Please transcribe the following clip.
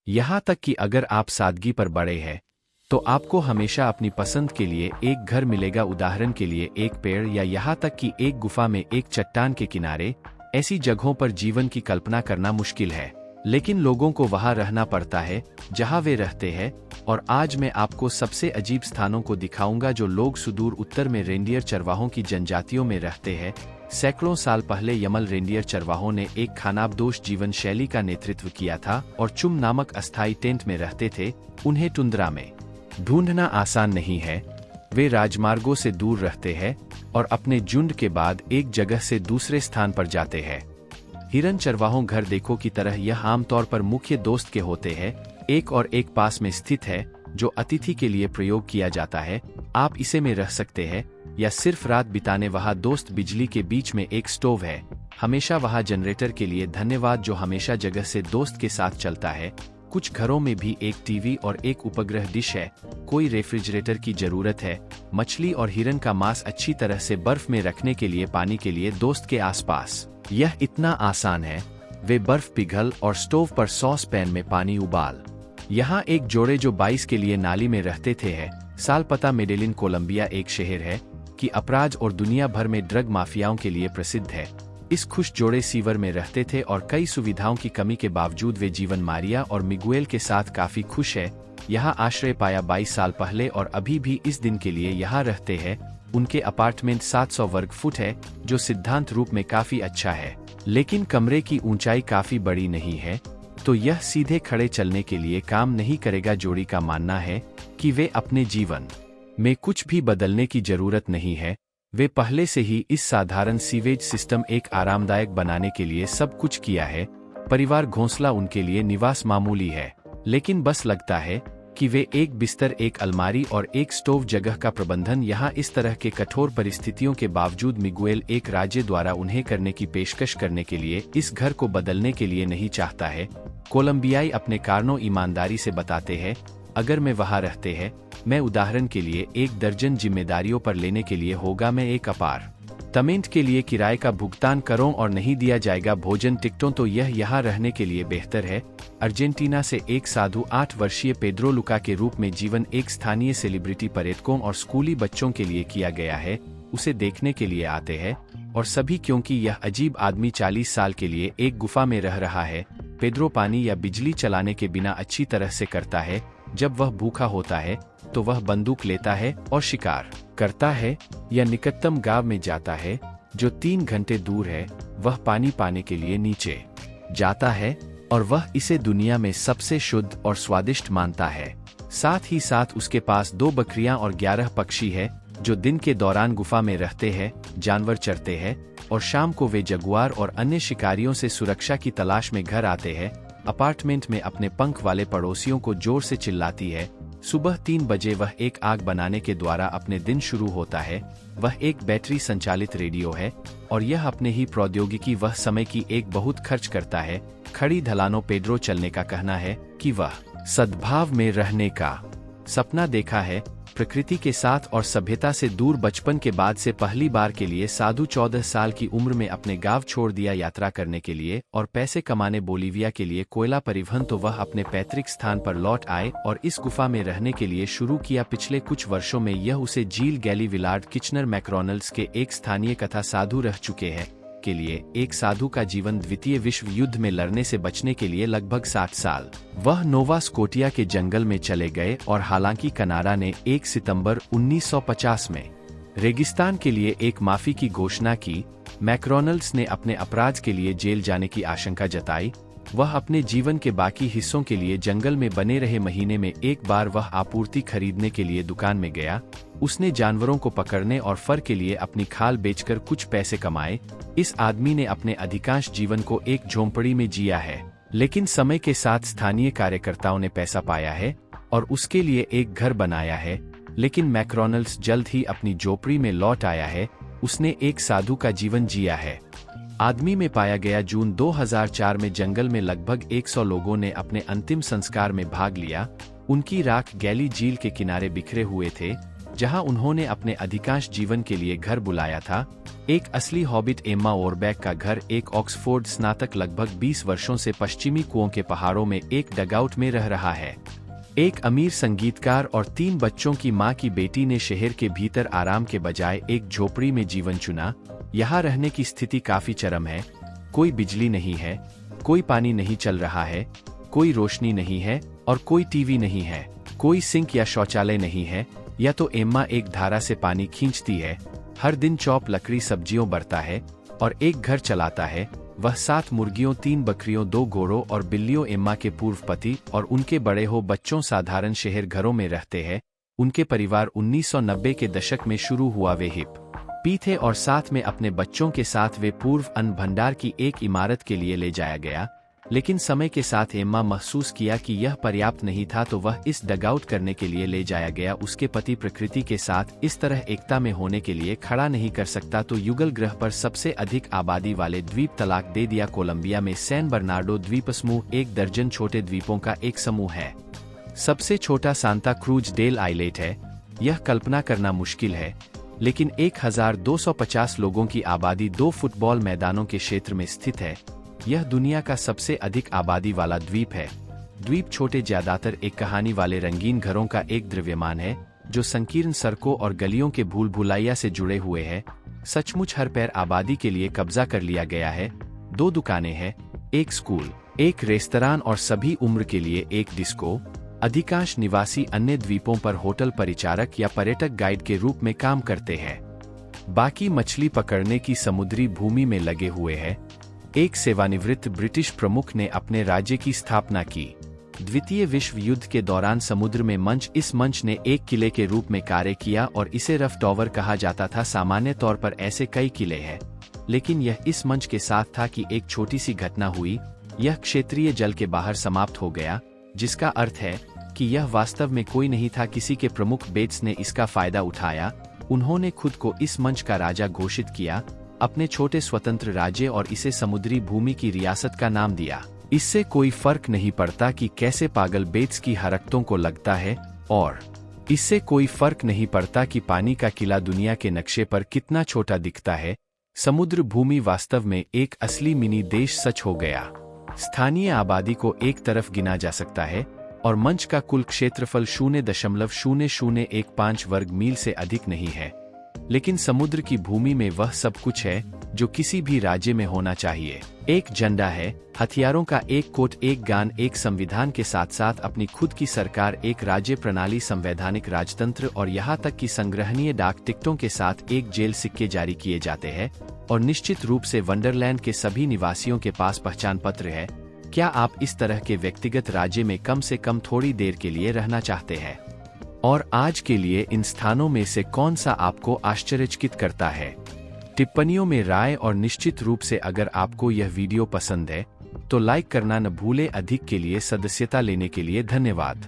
यहाँ तक कि अगर आप सादगी पर बड़े हैं तो आपको हमेशा अपनी पसंद के लिए एक घर मिलेगा। उदाहरण के लिए एक पेड़ या यहाँ तक कि एक गुफा में एक चट्टान के किनारे। ऐसी जगहों पर जीवन की कल्पना करना मुश्किल है, लेकिन लोगों को वहां रहना पड़ता है जहां वे रहते हैं। और आज मैं आपको सबसे अजीब स्थानों को दिखाऊंगा जो लोग सुदूर उत्तर में रेंडियर चरवाहों की जनजातियों में रहते हैं। सैकड़ों साल पहले यमल रेंडियर चरवाहों ने एक खानाबदोश जीवन शैली का नेतृत्व किया था और चुम नामक अस्थायी टेंट में रहते थे। उन्हें टुंद्रा में ढूंढना आसान नहीं है। वे राजमार्गों से दूर रहते हैं और अपने झुंड के बाद एक जगह से दूसरे स्थान पर जाते हैं। हिरन चरवाहों घर देखो की तरह यह आमतौर पर मुख्य दोस्त के होते हैं। एक और एक पास में स्थित है जो अतिथि के लिए प्रयोग किया जाता है। आप इसे में रह सकते हैं या सिर्फ रात बिताने। वहाँ दोस्त बिजली के बीच में एक स्टोव है, हमेशा वहाँ जनरेटर के लिए धन्यवाद जो हमेशा जगह से दोस्त के साथ चलता है। कुछ घरों में भी एक टीवी और एक उपग्रह डिश है। कोई रेफ्रिजरेटर की जरूरत है। मछली और हिरन का मांस अच्छी तरह से बर्फ में रखने के लिए पानी के लिए दोस्त के आसपास। यह इतना आसान है। वे बर्फ पिघल और स्टोव पर सॉस पैन में पानी उबाल। यहाँ एक जोड़े जो 22 के लिए नाली में रहते थे है। साल पता मेडेलिन कोलंबिया एक शहर है कि अपराध और दुनिया भर में ड्रग माफियाओं के लिए प्रसिद्ध है। इस खुश जोड़े सीवर में रहते थे और कई सुविधाओं की कमी के बावजूद वे जीवन मारिया और मिगुएल के साथ काफी खुश है। यहाँ आश्रय पाया 22 साल पहले और अभी भी इस दिन के लिए यहाँ रहते हैं। उनके अपार्टमेंट 700 वर्ग फुट है जो सिद्धांत रूप में काफी अच्छा है, लेकिन कमरे की ऊंचाई काफी बड़ी नहीं है, तो यह सीधे खड़े चलने के लिए काम नहीं करेगा। जोड़ी का मानना है कि वे अपने जीवन में कुछ भी बदलने की जरूरत नहीं है। वे पहले से ही इस साधारण सीवेज सिस्टम एक आरामदायक बनाने के लिए सब कुछ किया है। परिवार घोंसला उनके लिए निवास मामूली है, लेकिन बस लगता है कि वे एक बिस्तर, एक अलमारी और एक स्टोव जगह का प्रबंधन यहाँ इस तरह के कठोर परिस्थितियों के बावजूद मिगुएल एक राज्य द्वारा उन्हें करने की पेशकश करने के लिए इस घर को बदलने के लिए नहीं चाहता है। कोलंबियाई अपने कारणों ईमानदारी से बताते हैं। अगर मैं वहाँ रहते हैं, मैं उदाहरण के लिए 1 दर्जन जिम्मेदारियों पर लेने के लिए होगा। मैं एक अपार्टमेंट के लिए किराए का भुगतान करूं और नहीं दिया जाएगा भोजन टिकटों, तो यह यहाँ रहने के लिए बेहतर है। अर्जेंटीना से एक साधु 8 वर्षीय पेड्रो लुका के रूप में जीवन एक स्थानीय सेलिब्रिटी पर्यटकों और स्कूली बच्चों के लिए किया गया है। उसे देखने के लिए आते हैं और सभी, क्योंकि यह अजीब आदमी 40 साल के लिए एक गुफा में रह रहा है। पेड्रो पानी या बिजली चलाने के बिना अच्छी तरह से करता है। जब वह भूखा होता है तो वह बंदूक लेता है और शिकार करता है या निकटतम गांव में जाता है जो 3 घंटे दूर है। वह पानी पाने के लिए नीचे जाता है और वह इसे दुनिया में सबसे शुद्ध और स्वादिष्ट मानता है। साथ ही साथ उसके पास 2 बकरियां और 11 पक्षी है जो दिन के दौरान गुफा में रहते हैं, जानवर चरते हैं और शाम को वे जगुआर और अन्य शिकारियों से सुरक्षा की तलाश में घर आते हैं। अपार्टमेंट में अपने पंख वाले पड़ोसियों को जोर से चिल्लाती है। सुबह 3 बजे वह एक आग बनाने के द्वारा अपने दिन शुरू होता है। वह एक बैटरी संचालित रेडियो है और यह अपने ही प्रौद्योगिकी वह समय की एक बहुत खर्च करता है। खड़ी ढलानों पेड्रो चलने का कहना है कि वह सद्भाव में रहने का सपना देखा है, प्रकृति के साथ और सभ्यता से दूर। बचपन के बाद से पहली बार के लिए साधु 14 साल की उम्र में अपने गांव छोड़ दिया यात्रा करने के लिए और पैसे कमाने बोलीविया के लिए कोयला परिवहन। तो वह अपने पैतृक स्थान पर लौट आए और इस गुफा में रहने के लिए शुरू किया। पिछले कुछ वर्षों में यह उसे जील गैली विलार्ड किचनर मैक्रोनल्ड्स के एक स्थानीय कथा साधु रह चुके हैं के लिए। एक साधु का जीवन द्वितीय विश्व युद्ध में लड़ने से बचने के लिए लगभग 60 साल वह नोवा स्कोटिया के जंगल में चले गए और हालांकि कनाडा ने 1 सितंबर 1950 में रेगिस्तान के लिए एक माफी की घोषणा की, मैक्रोनल्ड्स ने अपने अपराध के लिए जेल जाने की आशंका जताई। वह अपने जीवन के बाकी हिस्सों के लिए जंगल में बने रहे। महीने में एक बार वह आपूर्ति खरीदने के लिए दुकान में गया। उसने जानवरों को पकड़ने और फर के लिए अपनी खाल बेचकर कुछ पैसे कमाए। इस आदमी ने अपने अधिकांश जीवन को एक झोंपड़ी में जिया है, लेकिन समय के साथ स्थानीय कार्यकर्ताओं ने पैसा पाया है और उसके लिए एक घर बनाया है। लेकिन मैक्रोनल्ड्स जल्द ही अपनी झोपड़ी में लौट आया है। उसने एक साधु का जीवन जिया है। आदमी में पाया गया। जून 2004 में जंगल में लगभग 100 लोगों ने अपने अंतिम संस्कार में भाग लिया। उनकी राख गैली झील के किनारे बिखरे हुए थे। जहां उन्होंने अपने अधिकांश जीवन के लिए घर बुलाया था। एक असली हॉबिट एम्मा ओरबैक का घर एक ऑक्सफोर्ड स्नातक लगभग 20 वर्षों से पश्चिमी कुओं के पहाड़ों में एक डगआउट में रह रहा है। एक अमीर संगीतकार और 3 बच्चों की मां की बेटी ने शहर के भीतर आराम के बजाय एक झोपड़ी में जीवन चुना। यहाँ रहने की स्थिति काफी चरम है। कोई बिजली नहीं है, कोई पानी नहीं चल रहा है, कोई रोशनी नहीं है और कोई टीवी नहीं है। कोई सिंक या शौचालय नहीं है, या तो एम्मा एक धारा से पानी खींचती है, हर दिन चॉप लकड़ी सब्जियों बरता है और एक घर चलाता है। वह 7 मुर्गियों, 3 बकरियों, 2 घोड़ों और बिल्लियों, एम्मा के पूर्व पति और उनके बड़े हो बच्चों साधारण शहर घरों में रहते हैं। उनके परिवार 1990 के दशक में शुरू हुआ। वे हिप पी थे और साथ में अपने बच्चों के साथ वे पूर्व अन्न भंडार की एक इमारत के लिए ले जाया गया। लेकिन समय के साथ एम्मा महसूस किया कि यह पर्याप्त नहीं था, तो वह इस डगआउट करने के लिए ले जाया गया। उसके पति प्रकृति के साथ इस तरह एकता में होने के लिए खड़ा नहीं कर सकता, तो युगल ग्रह पर सबसे अधिक आबादी वाले द्वीप तलाक दे दिया। कोलंबिया में सैन बर्नार्डो द्वीप समूह 1 दर्जन छोटे द्वीपों का एक समूह है। सबसे छोटा सांता क्रूज डेल आइलेट है। यह कल्पना करना मुश्किल है, लेकिन 1250 लोगों की आबादी 2 फुटबॉल मैदानों के क्षेत्र में स्थित है। यह दुनिया का सबसे अधिक आबादी वाला द्वीप है। द्वीप छोटे, ज्यादातर एक कहानी वाले रंगीन घरों का एक द्रव्यमान है, जो संकीर्ण सड़कों और गलियों के भूल भुलैया से जुड़े हुए हैं। सचमुच हर पैर आबादी के लिए कब्जा कर लिया गया है। 2 दुकानें हैं, एक स्कूल, एक रेस्तरां और सभी उम्र के लिए एक डिस्को। अधिकांश निवासी अन्य द्वीपों पर होटल परिचारक या पर्यटक गाइड के रूप में काम करते हैं। बाकी मछली पकड़ने की समुद्री भूमि में लगे हुए हैं। एक सेवानिवृत्त ब्रिटिश प्रमुख ने अपने राज्य की स्थापना की। द्वितीय विश्व युद्ध के दौरान समुद्र में मंच, इस मंच ने एक किले के रूप में कार्य किया और इसे रफ टॉवर कहा जाता था। सामान्य तौर पर ऐसे कई किले हैं, लेकिन यह इस मंच के साथ था कि एक छोटी सी घटना हुई। यह क्षेत्रीय जल के बाहर समाप्त हो गया, जिसका अर्थ है कि यह वास्तव में कोई नहीं था। किसी के प्रमुख बेट्स ने इसका फायदा उठाया। उन्होंने खुद को इस मंच का राजा घोषित किया, अपने छोटे स्वतंत्र राज्य, और इसे समुद्री भूमि की रियासत का नाम दिया। इससे कोई फर्क नहीं पड़ता कि कैसे पागल बेट्स की हरकतों को लगता है, और इससे कोई फर्क नहीं पड़ता कि पानी का किला दुनिया के नक्शे पर कितना छोटा दिखता है। समुद्र भूमि वास्तव में एक असली मिनी देश सच हो गया। स्थानीय आबादी को एक तरफ गिना जा सकता है और मंच का कुल क्षेत्रफल 0.0015 वर्ग मील से अधिक नहीं है। लेकिन समुद्र की भूमि में वह सब कुछ है जो किसी भी राज्य में होना चाहिए। एक झंडा है, हथियारों का एक कोट, एक गान, एक संविधान के साथ साथ अपनी खुद की सरकार, एक राज्य प्रणाली, संवैधानिक राजतंत्र और यहाँ तक कि संग्रहणीय डाक टिकटों के साथ एक जेल सिक्के जारी किए जाते हैं। और निश्चित रूप से वंडरलैंड के सभी निवासियों के पास पहचान पत्र है। क्या आप इस तरह के व्यक्तिगत राज्य में कम से कम थोड़ी देर के लिए रहना चाहते हैं? और आज के लिए इन स्थानों में से कौन सा आपको आश्चर्यचकित करता है? टिप्पणियों में राय, और निश्चित रूप से अगर आपको यह वीडियो पसंद है तो लाइक करना न भूलें। अधिक के लिए सदस्यता लेने के लिए धन्यवाद।